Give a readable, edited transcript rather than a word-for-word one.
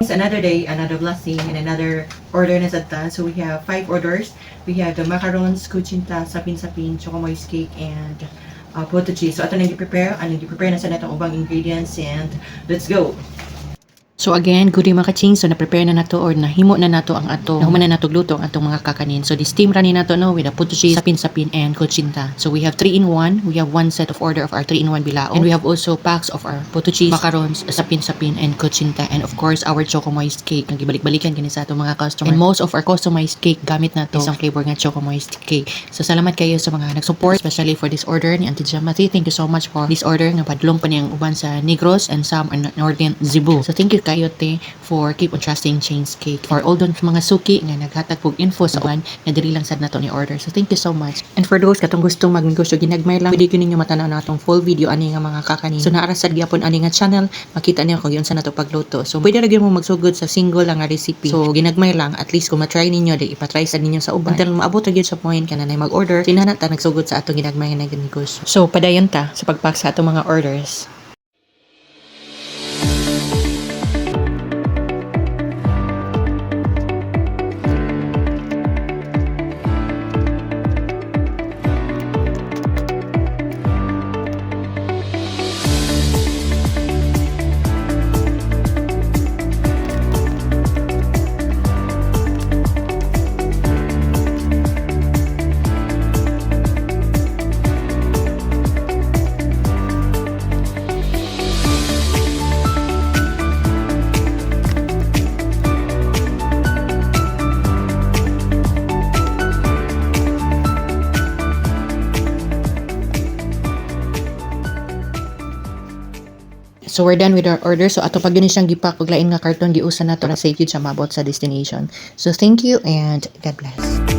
Kachings, another day, another blessing, and another order na sa ta. So we have 5 orders. We have the macarons, kuchinta, sapin-sapin, chocomoist cake, and potato cheese. So ito nang i-prepare. Anong i-prepare na sa natong ubang ingredients, and let's go! So again, good day mga kaching. So na-prepare na nato or nahimo na nato ang ato. Nahuman na nato gluto ang atong mga kakanin. So this steam rani nato no with a potato cheese, sapin-sapin, and kuchinta. So we have 3-in-1. We have one set of order of our 3-in-1 bilao. And we have also packs of our potato cheese, macarons, sapin-sapin, and kuchinta. And of course, our choco-moist cake. Nagibalik-balikan kini sa atong mga customer. And most of our customized cake gamit nato isang flavor nga choco-moist cake. So salamat kayo sa mga nag-support, especially for this order ni Auntie Jamati. Thank you so much for this order. Nga padlong pa niyang uban sa Negros and some in Northern Cebu. So thank you kayo te for keep on trusting Chains Cake. For all those mga suki nga naghatag og info sa uban na diri lang sad nato ni order. So thank you so much. And for those katong gustong magnegosyo ginagmay lang, pwede gyud ninyo matanaw natong full video ani nga mga kakanin. So naara sad gyapon ani nga channel, makita niyo kung unsa nato pagluto. So pwede ra gyud mo magsugod sa single lang nga recipe. So ginagmay lang, at least kung ma-try ninyo, di ipatry sad ninyo sa uban. Until maabot ra gyud sa point kana nay mag-order, tinana ta nagsugod sa atong ginagmay nga negosyo. So padayon ta sa pagpack sa atong mga orders. So we're done with our order. So ato pag yun siyang gipack, paglain nga karton giusa na to na safe yun siya mabot sa destination. So thank you and God bless.